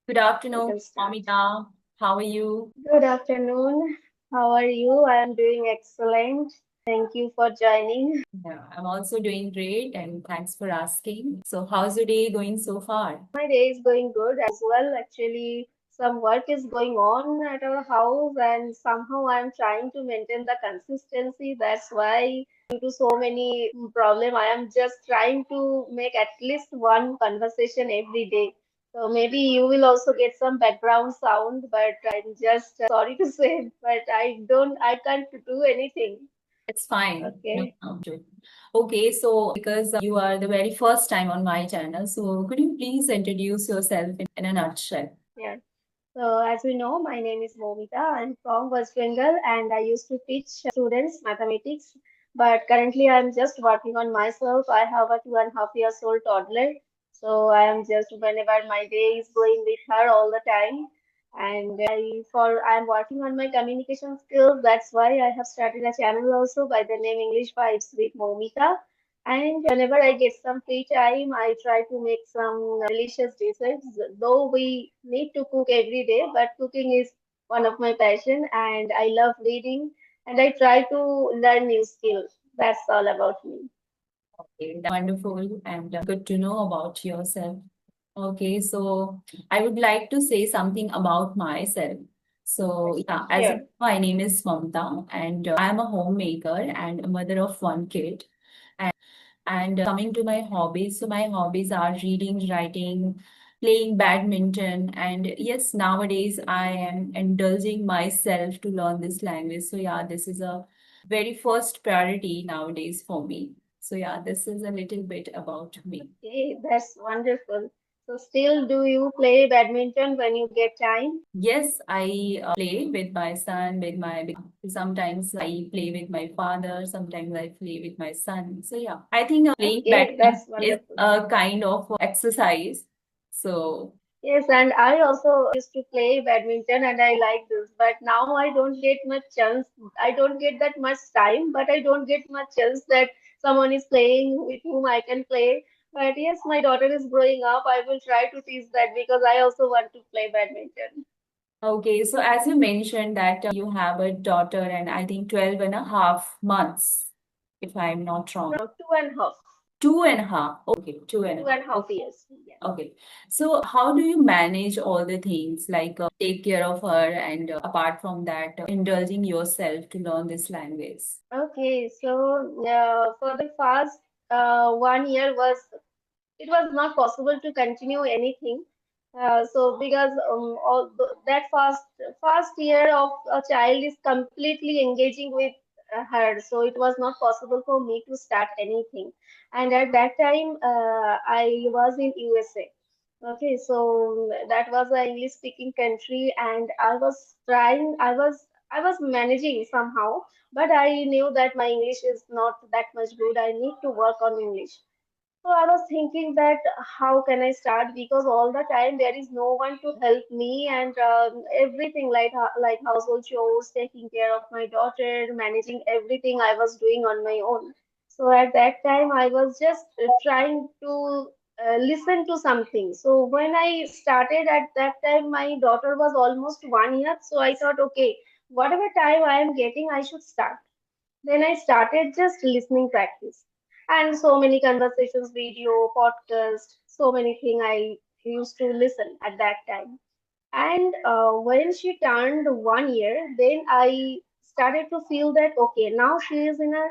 Good We afternoon, can start. Mamta. How are you? Good afternoon. How are you? I am doing excellent. Thank you for joining. Yeah, I'm also doing great and thanks for asking. So, how's your day going so far? My day is going good as well. Actually, some work is going on at our house, and somehow I am trying to maintain the consistency. That's why, due to so many problem, I am just trying to make at least one conversation every day. So maybe you will also get some background sound, but I'm just sorry to say, but I can't do anything. It's fine. No Okay. problem. Okay, so because you are the very first time on my channel, so could you please introduce yourself in a nutshell? Yeah. So, as we know, my name is Momita. I'm from West Bengal and I used to teach students mathematics. But currently, I'm just working on myself. I have a 2.5 years old toddler. So, I am just whenever my day is going with her all the time. And I'm working on my communication skills. That's why I have started a channel also by the name English Vibes with Momita. And whenever I get some free time, I try to make some delicious dishes. Though we need to cook every day, but cooking is one of my passion, and I love reading, and I try to learn new skills. That's all about me. Okay, that's wonderful and good to know about yourself. Okay, so I would like to say something about myself. So, yeah, as you Sure. know, my name is Mamta, and I am a homemaker and a mother of one kid. And coming to my hobbies, so my hobbies are reading, writing, playing badminton, and yes, nowadays I am indulging myself to learn this language. So yeah, this is a very first priority nowadays for me. So yeah, this is a little bit about me. Okay, that's wonderful. So, still, do you play badminton when you get time? Yes, I play with my son, with my sometimes I play with my father, sometimes I play with my son. So yeah, I think playing Okay, badminton that's is wonderful. a kind of exercise. So Yes, and I also used to play badminton and I like this, but now I don't get much chance. I don't get that much time, but I don't get much chance that someone is playing with whom I can play. But yes, my daughter is growing up. I will try to teach that because I also want to play badminton. okay, so as you mentioned that you have a daughter and I think 12 and a half months, if I'm not wrong. No, 2.5, Two and a half. Okay, two and a two half. and a half years. Yeah. Okay. So how do you manage all the things like take care of her and apart from that, indulging yourself to learn this language? Okay, so for the first 1 year it was not possible to continue anything. So because that first year of a child is completely engaging with her, so it was not possible for me to start anything. And at that time, I was in USA. Okay, so that was an English speaking country, and I was managing somehow, but I knew that my English is not that much good. I need to work on English. So I was thinking that how can I start because all the time there is no one to help me and everything like household chores, taking care of my daughter, managing everything I was doing on my own. So at that time I was just trying to listen to something. So when I started at that time, my daughter was almost 1 year. So I thought, okay, whatever time I am getting, I should start. Then I started just listening practice and so many conversations, video, podcast, so many things I used to listen at that time. And when she turned 1 year, then I started to feel that okay, now she is in a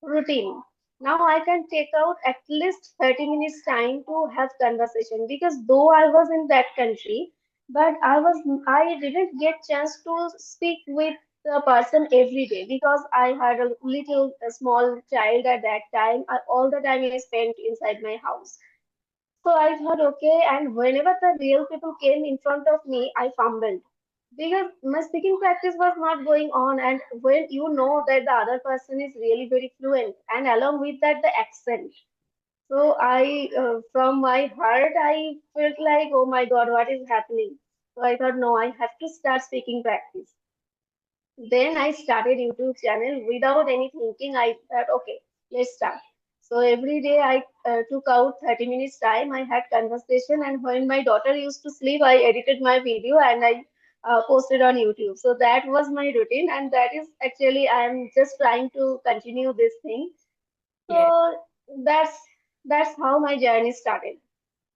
routine. Now I can take out at least 30 minutes time to have conversation because though I was in that country, but I didn't get chance to speak with the person every day because I had a small child at that time. All the time I spent inside my house. So I thought, okay, and whenever the real people came in front of me, I fumbled because my speaking practice was not going on. And when you know that the other person is really very fluent, and along with that, the accent. So from my heart, I felt like, oh my God, what is happening? So I thought, no, I have to start speaking practice. Then I started YouTube channel without any thinking. I thought, okay, let's start. So every day I took out 30 minutes time. I had conversation, and when my daughter used to sleep, I edited my video and I posted on YouTube. So that was my routine, and that is actually I am just trying to continue this thing. Yeah. So that's that's how my journey started,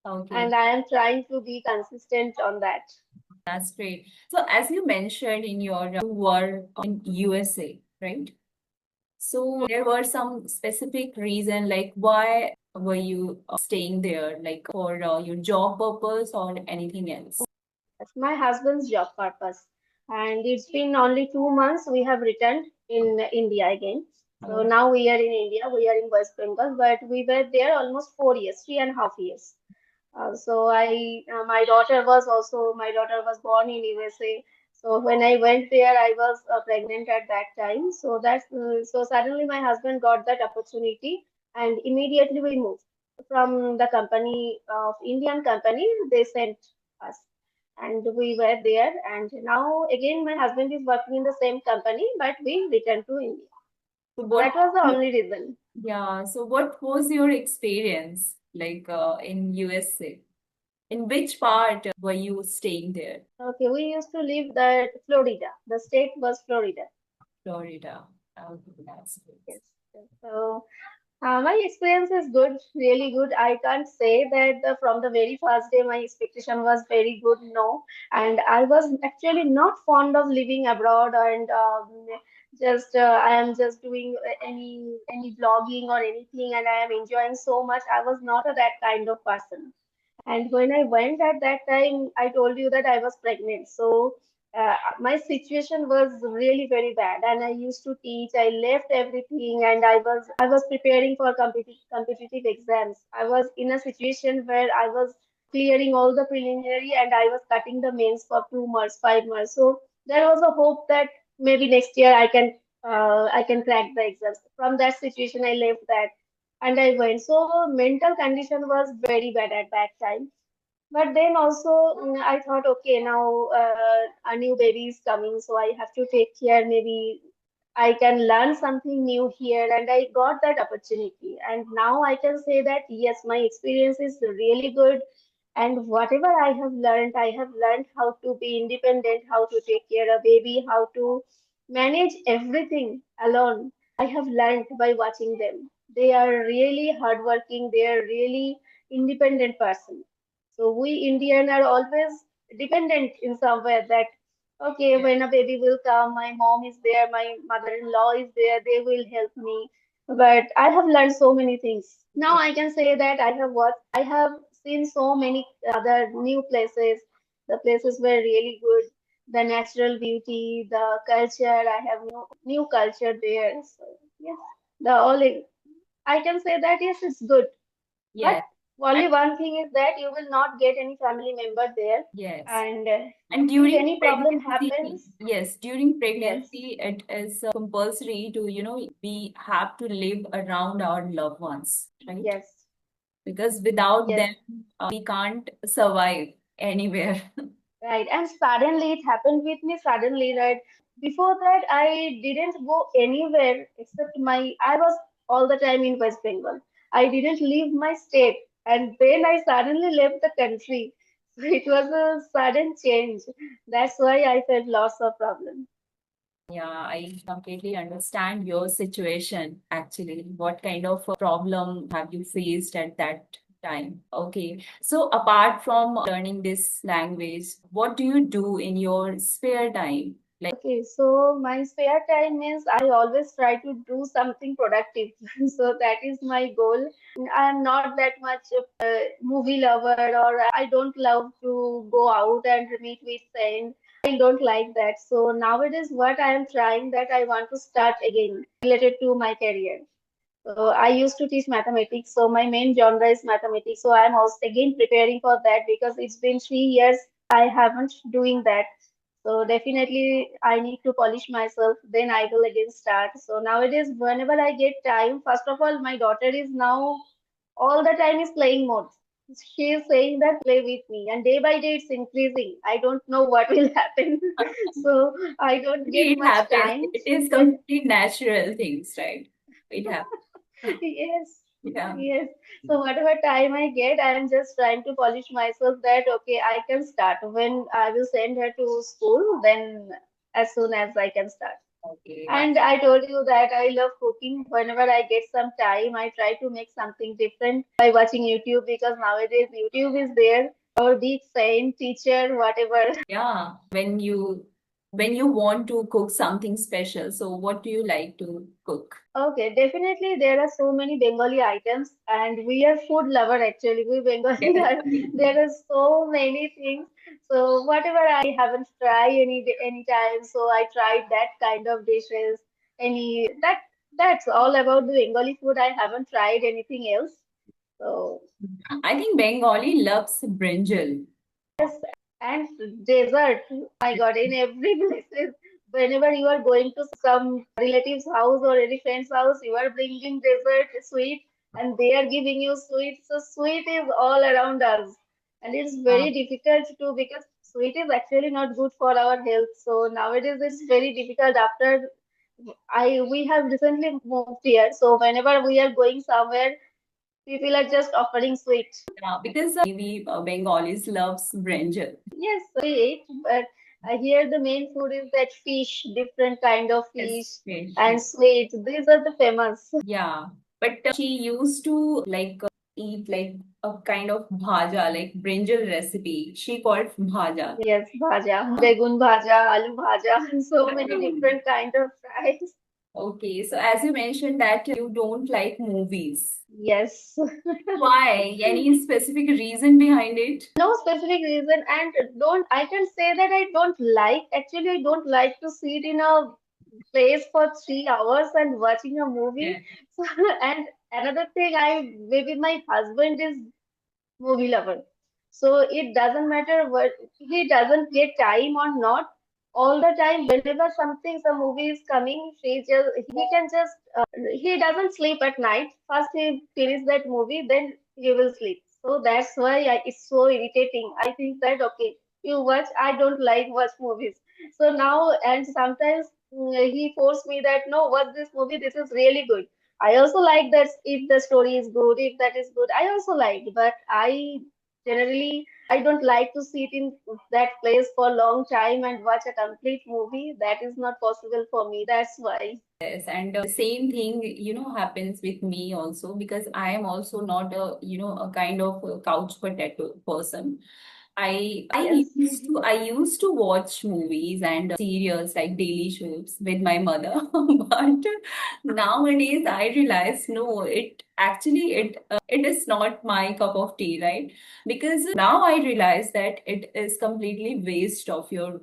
Okay. and I am trying to be consistent on that. That's great. So as you mentioned in your you were in USA, right? So there were some specific reason like why were you staying there, like for your job purpose or anything else? That's my husband's job purpose. And it's been only 2 months we have returned in India again. So Oh, now we are in India, we are in West Bengal, but we were there almost 4 years, 3.5 years. My daughter was born in USA. So when I went there, I was pregnant at that time. So suddenly my husband got that opportunity, and immediately we moved from the company of Indian company. They sent us, and we were there. And now again, my husband is working in the same company, but we returned to India. so So what? that was the only reason. Yeah. So what was your experience like in USA? In which part were you staying there? Okay, we used to live that Florida. The state was Florida. Florida. Okay, that's good. Yes. So my experience is good, really good. I can't say that from the very first day my expectation was very good. No, and I was actually not fond of living abroad and just I am just doing any blogging or anything, and I am enjoying so much. I was not that kind of person. And when I went at that time, I told you that I was pregnant. So my situation was really very bad. And I used to teach. I left everything, and I was preparing for competitive exams. I was in a situation where I was clearing all the preliminary, and I was cutting the mains for 2 months, 5 months. So there was a hope that maybe next year I can crack the exams. From that situation, I left that and I went. So mental condition was very bad at that time. But then also I thought, okay, now a new baby is coming, so I have to take care. Maybe I can learn something new here, and I got that opportunity. And now I can say that yes, my experience is really good. And whatever I have learned how to be independent, how to take care of baby, how to manage everything alone. I have learned by watching them. They are really hardworking. They are really independent person. So we Indian are always dependent in somewhere that okay, Yeah. when a baby will come, my mom is there, my mother-in-law is there, they will help me. But I have learned so many things. Now I can say that I have seen so many other new places. The places were really good. The natural beauty, the culture. I have new culture there. So yes, the all I can say that yes, it's good. But Yes. And only one thing is that you will not get any family member there. yes. And And if during any problem pregnancy, happens, yes, during yes, pregnancy, it is compulsory to, we have to live around our loved ones, right? yes, Because without yes, them, we can't survive anywhere. right. And suddenly it happened with me suddenly, right? Before that, I didn't go anywhere except I was all the time in West Bengal. I didn't leave my state. And then I suddenly left the country. So it was a sudden change. That's why I felt lots of problems. Yeah, I completely understand your situation actually. What kind of a problem have you faced at that time? Okay. So apart from learning this language, what do you do in your spare time? Like, Okay, so my spare time means I always try to do something productive. So that is my goal. I am not that much of a movie lover, or I don't love to go out and meet with friends. I don't like that. So nowadays, what I am trying that I want to start again related to my career. So I used to teach mathematics. So my main genre is mathematics. So I'm also again preparing for that because it's been 3 years I haven't doing that. So definitely I need to polish myself. Then I will again start. So nowadays, whenever I get time, first of all, my daughter is now all the time is playing mode. She is saying that play with me, and day by day it's increasing. I don't know what will happen. So I don't get it much happens. time. It is But completely natural things, right? It happens. yes. Yeah. Yes. So whatever time I get, I am just trying to polish myself that okay, I can start. When I will send her to school, then as soon as I can start. Okay. And I told you that I love cooking. Whenever I get some time, I try to make something different by watching YouTube because nowadays YouTube is there. Our big friend, teacher, whatever. Yeah. When you want to cook something special, so what do you like to cook? Okay, definitely there are so many Bengali items, and we are food lover actually. We Bengali are Definitely. there are so many things. So whatever I haven't tried any time, so I tried that kind of dishes. That's all about the Bengali food. I haven't tried anything else. So I think Bengali loves brinjal. and dessert. Oh my God, in every places, whenever you are going to some relative's house or any friend's house, you are bringing dessert, sweet, and they are giving you sweet. So sweet is all around us, and it's Uh, very difficult to because sweet is actually not good for our health. So nowadays it's very difficult. After I we have recently moved here, so whenever we are going somewhere, people are just offering sweet. yeah, because we Bengalis loves brinjal. Yes, we eat, but I hear the main food is that fish, different kind of fish Yes, fish. and sweet. These are the famous. Yeah, but she used to like eat like a kind of bhaja, like brinjal recipe. She called bhaja. Yes, bhaja, begun bhaja, aloo bhaja, so many different kind of fries. Okay, so as you mentioned that you don't like movies. Yes. Why? Any specific reason behind it? No specific reason, and don't I can say that I don't like actually I don't like to sit in a place for 3 hours and watching a movie. Yeah. So, and another thing, I maybe my husband is movie lover. So it doesn't matter what he doesn't get time or not. All the time, whenever some movie is coming, he can just he doesn't sleep at night. First he finish that movie, then he will sleep. So that's why it's so irritating. I think that okay, you watch. I don't like watch movies. So now and sometimes he forced me that no, watch this movie. This is really good. I also like that if the story is good, if that is good, I also like, but generally I don't like to sit in that place for a long time and watch a complete movie. That is not possible for me. That's why. Yes, and same thing, happens with me also because I am also not a kind of a couch potato person. Yes. I used to watch movies and serials like daily shows with my mother, but nowadays I realize no, it is not my cup of tea, right? Because now I realize that it is completely waste of your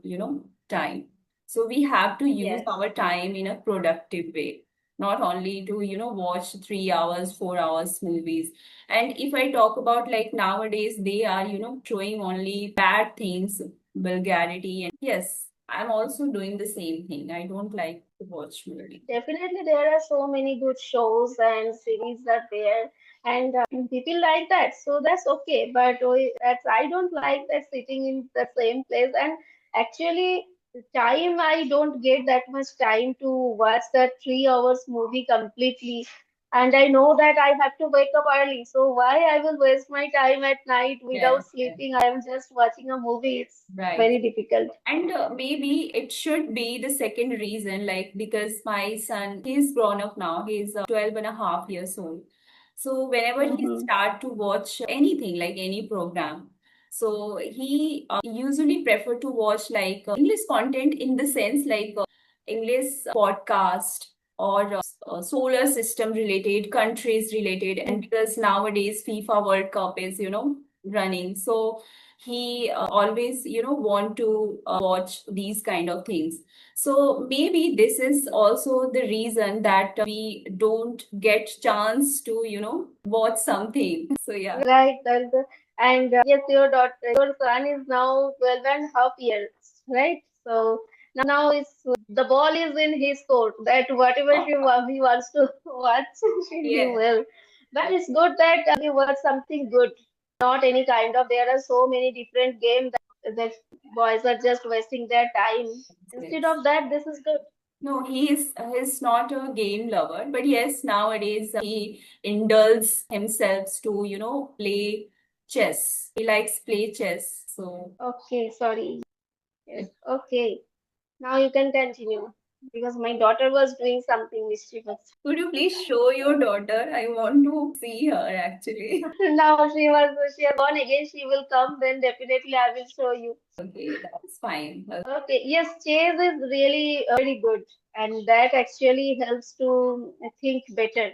time. So we have to use Yes. our time in a productive way, not only to watch 3 hours, 4 hours movies. And if I talk about like nowadays, they are, showing only bad things, vulgarity. And yes, I'm also doing the same thing. I don't like to watch movie. Definitely, there are so many good shows and series are there, and people like that. So that's okay. But that's I don't like that sitting in the same place. And actually, time I don't get that much time to watch that 3 hours movie completely. And I know that I have to wake up early. So why I will waste my time at night Yes, without yes, sleeping? I am just watching a movie. It's right. very difficult. And maybe it should be the second reason, like because my son, he's grown up now, he's 12 and a half years old. So whenever he Hmm. start to watch anything, like any program, so he usually prefer to watch like English content in the sense like English podcast or solar system related, countries related. And because nowadays FIFA World Cup is, running. So he always want to watch these kind of things. So maybe this is also the reason that we don't get chance to watch something. So yeah. Right, and yes, your son is now 12 and a half years, right? So now it's the ball is in his court that whatever he wants to watch, he Yes, will. But it's good that he watch something good, not any kind of. There are so many different games that boys are just wasting their time. Instead yes. of that, this is good. No, he's not a game lover, but yes, nowadays he indulges himself to, play chess. He likes play chess. So Okay, sorry. Yes, okay. Now you can continue because my daughter was doing something mischievous. could you please show your daughter? I want to see her actually. Now she has gone again. She will come. Then definitely I will show you. Okay, that's fine. Okay. Yes, chess is really very good, and that actually helps to think better.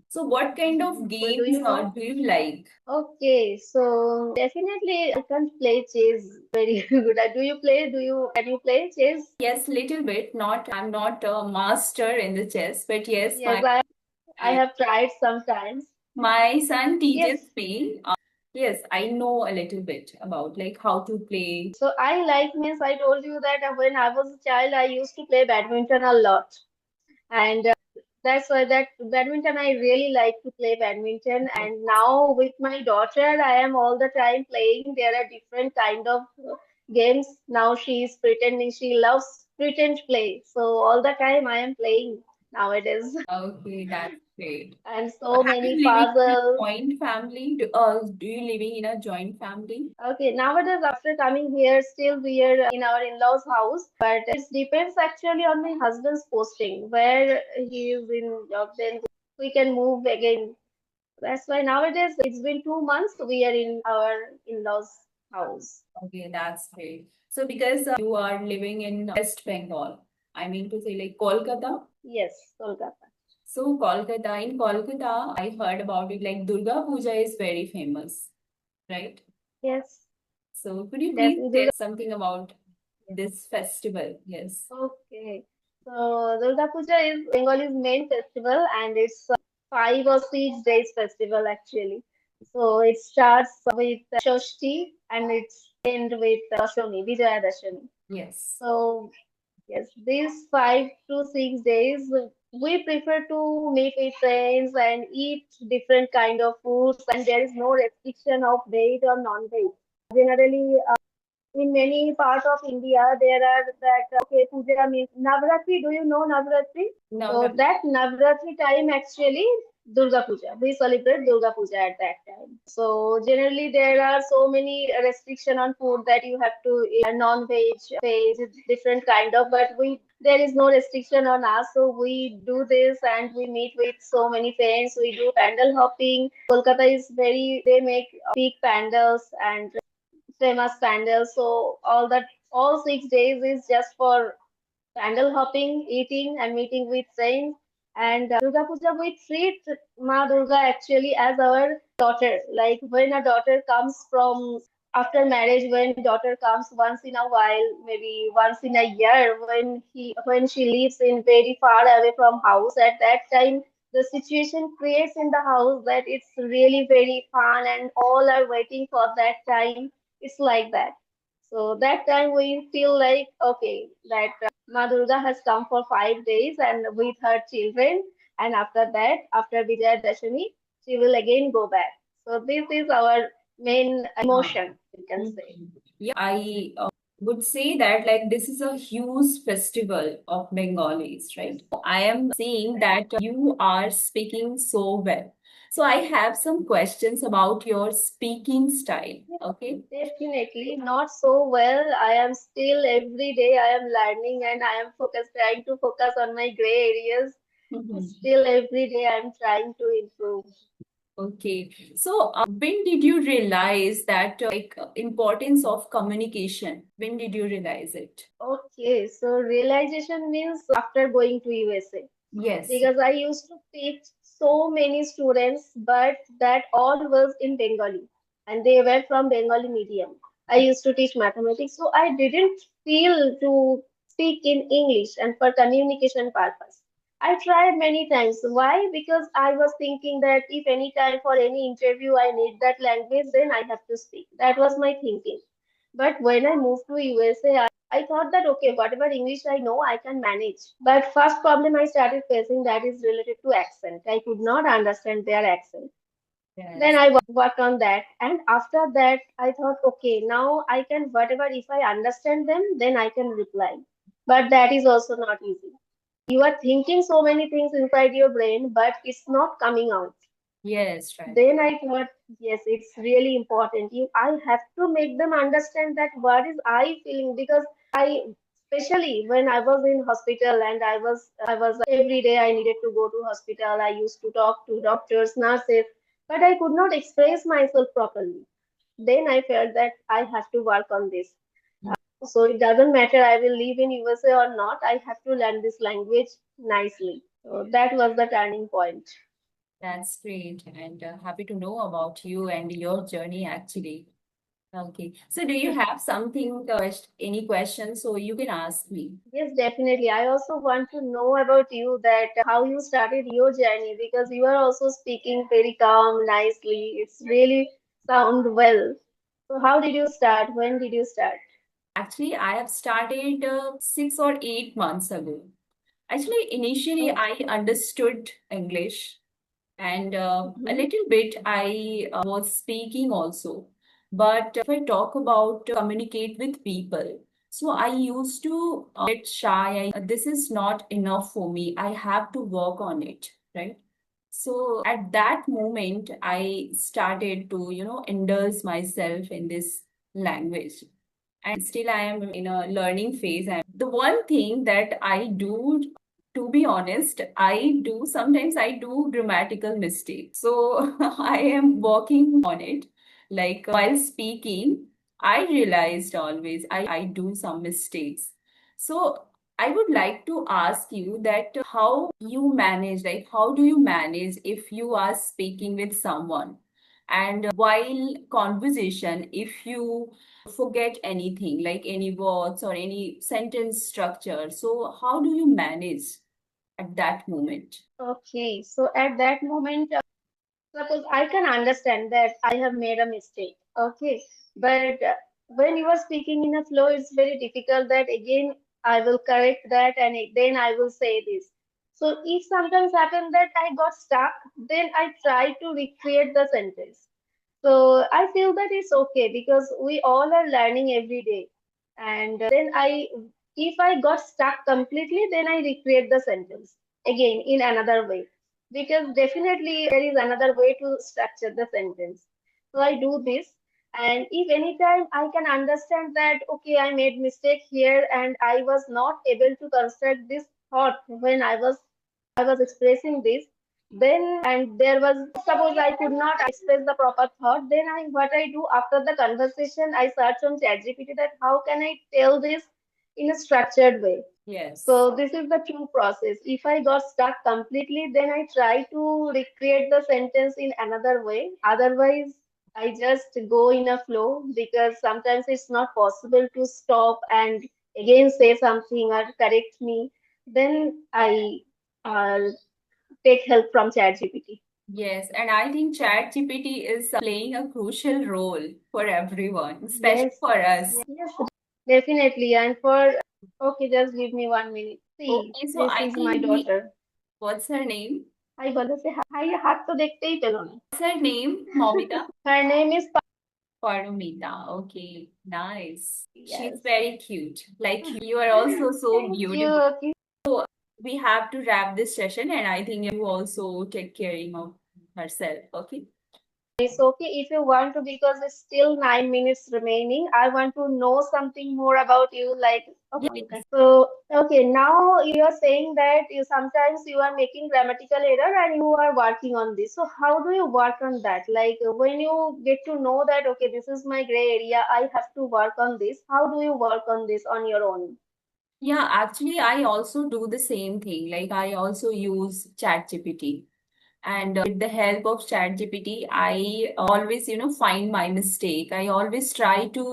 So what kind of So do games you know? do you like? Okay, so definitely I can't play chess very good. Do you play? Can you play chess? Yes, little bit. Not I'm not a master in the chess, but yes, Yes, I have tried sometimes. my son teaches Yes. me. Yes, I know a little bit about like how to play. So I like means I told you that when I was a child I used to play badminton a lot. And that's why that badminton I really like to play badminton. And now with my daughter I am all the time playing. There are different kind of games. Now she is pretending she loves pretend play. So all the time I am playing nowadays. Okay, that's great. And so Have many you living in a puzzles. joint family? Do you living in a joint family? Okay, nowadays after coming here, still we are in our in-laws' house, but it depends actually on my husband's posting. Where he is in job, then we can move again. That's why nowadays it's been 2 months we are in our in-laws' house. Okay, that's great. So because you are living in West Bengal, I mean to say like Kolkata. Yes, Kolkata. So in Kolkata, I heard about it like Durga Puja is very famous, right? Yes, So could you that's please Durga. share something about this festival? Yes. Okay, so Durga Puja is Bengal's main festival, and it's 5 or 6 days festival actually. So it starts with Shashti and it's end with Dashami, Vijaya Dashami. Yes. So yes, these 5 to 6 days we prefer to meet with friends and eat different kind of foods, and there is no restriction of veg or non-veg. Generally, in many parts of India, there are that okay, puja means Navratri. Do you know Navratri? So Navratri. that Navratri time actually Durga Puja. We celebrate Durga Puja at that time. So generally there are so many restriction on food that you have to eat non-veg, veg, different kind of. But we there is no restriction on us, so we do this and we meet with so many friends. We do pandal hopping. Kolkata is very they make big pandals and famous pandals. So all 6 days is just for pandal hopping, eating, and meeting with friends. And Durga Puja, we treat Ma Durga actually as our daughter. Like when a daughter comes from after marriage, when daughter comes once in a while, maybe once in a year, when she lives in very far away from house, at that time the situation creates in the house that it's really very fun and all are waiting for that time. It's like that. So that time we feel like okay that Ma Durga has come for 5 days and with her children, and after that, after Vijaya Dashami, she will again go back. So this is our main emotion, you can say. Mhm. Yeah, I would say that like this is a huge festival of Bengalis, right? I am seeing that you are speaking so well. So I have some questions about your speaking style. Okay. Definitely not so well. I am still every day I am learning and I am trying to focus on my gray areas. Mhm. Still every day I am trying to improve. Okay. So when did you realize that importance of communication? When did you realize it? Okay, so realization means after going to USA. Yes. Because I used to teach so many students, but that all was in Bengali and they were from Bengali medium. I used to teach mathematics, so I didn't feel to speak in English and for communication purpose. I tried many times. Why? Because I was thinking that if any time for any interview I need that language, then I have to speak. That was my thinking. But when I moved to USA, I thought that okay, whatever English I know, I can manage. But first problem I started facing that is related to accent. I could not understand their accent. Then Yes. I worked on that, and after that, I thought, okay, now I can whatever if I understand them, then I can reply. But that is also not easy. You are thinking so many things inside your brain, but it's not coming out. Yes, right. Then I thought, yes, it's really important. I have to make them understand that what is I feeling, because especially when I was in hospital and I was every day I needed to go to hospital. I used to talk to doctors, nurses, but I could not express myself properly. Then I felt that I have to work on this. So it doesn't matter I will live in USA or not. I have to learn this language nicely. So that was the turning point. That's great. And happy to know about you and your journey actually. Okay. So do you have something, any questions? So you can ask me. Yes, definitely. I also want to know about you that how you started your journey, because you are also speaking very calm, nicely. It's really sound well. So how did you start? When did you start? Actually, I have started 6 or 8 months ago. Actually, initially I Okay. understood English and a Mhm. little bit I was speaking also. But if I talk about communicate with people, so I used to get shy. This is not enough for me. I have to work on it, right? So at that moment, I started to, indulge myself in this language. And still I am in a learning phase. And the one thing that I do, to be honest, I do sometimes I do grammatical mistakes. So I am working on it. Like while speaking, I realized always I do some mistakes. So I would like to ask you that how you manage, like how do you manage if you are speaking with someone? And while conversation, if you forget anything, like any words or any sentence structure, so how do you manage at that moment? Okay. So at that moment, suppose I can understand that I have made a mistake. Okay. But when you are speaking in a flow, it's very difficult that again I will correct that and then I will say this. So if sometimes happen that I got stuck, then I try to recreate the sentence. So I feel that it's okay because we all are learning every day. And then if I got stuck completely, then I recreate the sentence again in another way. Because definitely there is another way to structure the sentence. So I do this. And if anytime I can understand that, okay, I made mistake here and I was not able to construct this thought when I was expressing this, then and there was suppose I could not express the proper thought, then what I do after the conversation, I search on ChatGPT that how can I tell this in a structured way. Yes. So this is the true process. If I got stuck completely, then I try to recreate the sentence in another way. Otherwise, I just go in a flow because sometimes it's not possible to stop and again say something or correct me. Then I uh, take help from ChatGPT. Yes, and I think ChatGPT is playing a crucial role for everyone, especially Yes, for us. yes, definitely. And for okay, just give me 1 minute. See, Okay, so this I is my think we, daughter. what's her name? Hi বলো সে high হাত তো দেখতেই পেলো না What's her name, Momita? her name is Parumita. Okay, nice. She's yes. very cute. Like you are also so Thank you. beautiful. Okay. We have to wrap this session, and I think you also take caring of herself. Okay. It's okay if you want to because it's still 9 minutes remaining. I want to know something more about you. Like, okay. Yes. So, okay, now you're saying that you sometimes you are making grammatical error and you are working on this. So, how do you work on that? Like, when you get to know that, okay, this is my gray area, I have to work on this. How do you work on this on your own? Yeah, actually, I also do the same thing. Like I also use ChatGPT. And with the help of ChatGPT, I always, find my mistake. I always try to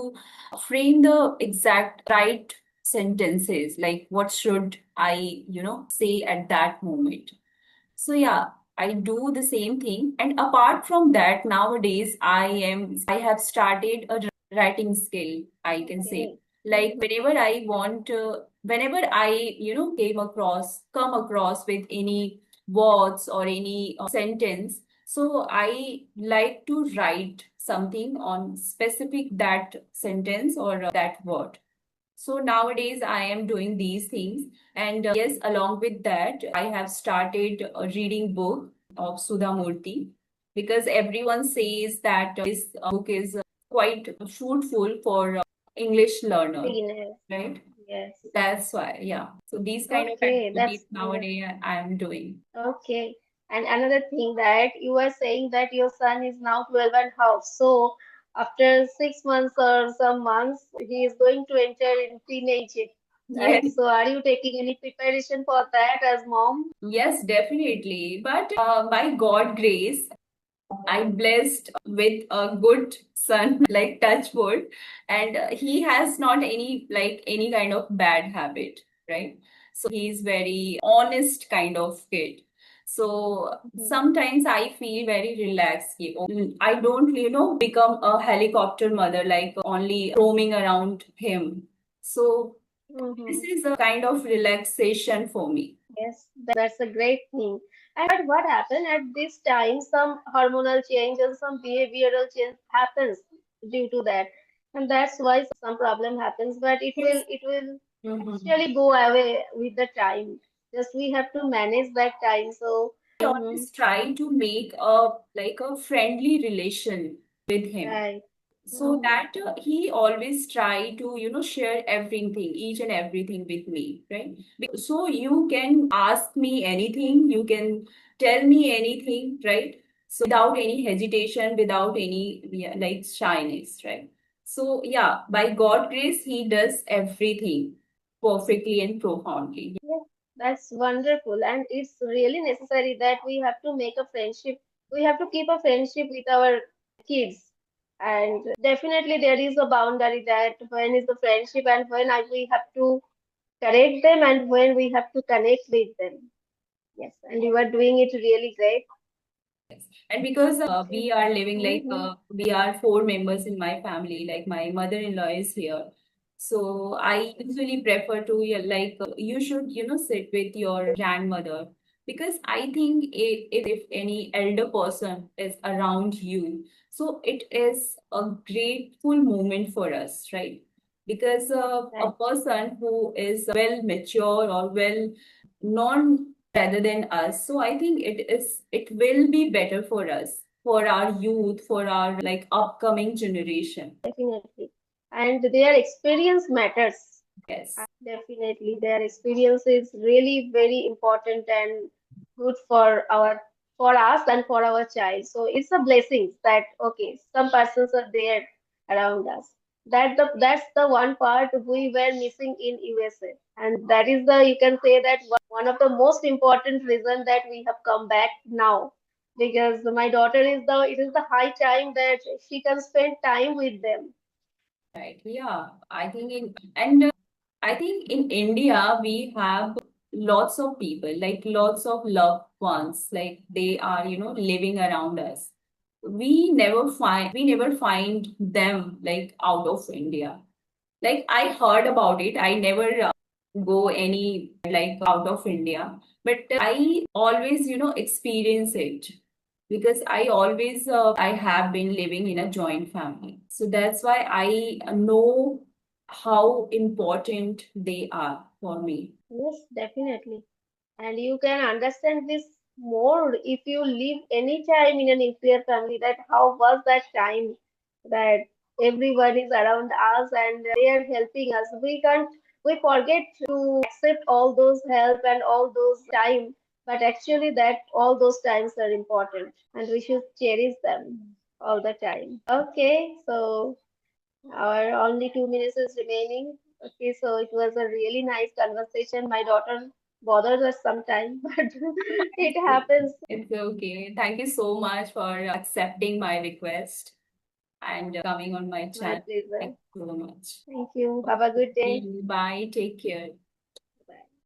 frame the exact right sentences, like what should I, say at that moment. So yeah, I do the same thing. And apart from that, nowadays I have started a writing skill, I can say. Okay. Like whenever I, come across with any words or any sentence, so I like to write something on specific that sentence or that word. So nowadays I am doing these things. And yes, along with that, I have started reading book of Sudha Murthy, because everyone says that this book is quite fruitful for English learner, Beginners. right? Yes. That's why, yeah. So these kind of Okay, activities that's nowadays wonderful. I am doing. Okay. And another thing that you were saying that your son is now 12 and half. So after 6 months or some months, he is going to enter in teenage, Yes. right? So are you taking any preparation for that as mom? Yes, definitely. But by God grace, I'm blessed with a good son, like touch wood, and he has not any kind of bad habit, right? So he's very honest kind of kid. So Mhm. sometimes I feel very relaxed. I don't, become a helicopter mother, like only roaming around him. So this Mhm. is a kind of relaxation for me. Yes, that's a great thing. And but what happened at this time, some hormonal change and some behavioral change happens due to that. And that's why some problem happens, but Yes. it will Mhm. actually go away with the time. Just we have to manage that time. So, I hmm, always try to make a friendly relation with him, right. so Hmm. that he always try to share everything, each and everything with me, right? So you can ask me anything, you can tell me anything, right? So without any hesitation, without any, yeah, like shyness, right? So yeah, by God grace, he does everything perfectly and profoundly. Yes, that's wonderful. And it's really necessary that we have to make a friendship. We have to keep a friendship with our kids. And definitely there is a boundary that when is the friendship and we have to correct them and when we have to connect with them. Yes, and you are doing it really great. And because Okay. we are living Mm-hmm. we are four members in my family, like my mother-in-law is here. So I usually prefer to, yeah, you should, sit with your grandmother, because I think if any elder person is around you, so it is a grateful moment for us, right? Because a Right. person who is well mature or well known rather than us. So I think it will be better for us, for our youth, for our like upcoming generation. Definitely. And their experience matters. Yes. Definitely, their experience is really very important and good for us and for our child. So it's a blessing that okay, some persons are there around us. That's the one part we were missing in USA, and that is the you can say that one of the most important reason that we have come back now because my daughter is the it is the high time that she can spend time with them. Right. Yeah. I think in India we have lots of people, like lots of loved ones, like they are, living around us. We never find them like out of India. Like I heard about it. I never go any like out of India, but I always, experience it, because I always I have been living in a joint family. So that's why I know how important they are for me. Yes, definitely. And you can understand this more if you live any time in a nuclear family that how was that time that everyone is around us and they are helping us. We forget to accept all those help and all those time, but actually that all those times are important and we should cherish them all the time. Okay, so our only 2 minutes is remaining. Okay, so it was a really nice conversation. My daughter bothers us sometimes, but it happens. It's okay. Thank you so much for accepting my request and coming on my My channel. pleasure. Thank you so much. Thank you. Have a good See day. you. Bye. Take care.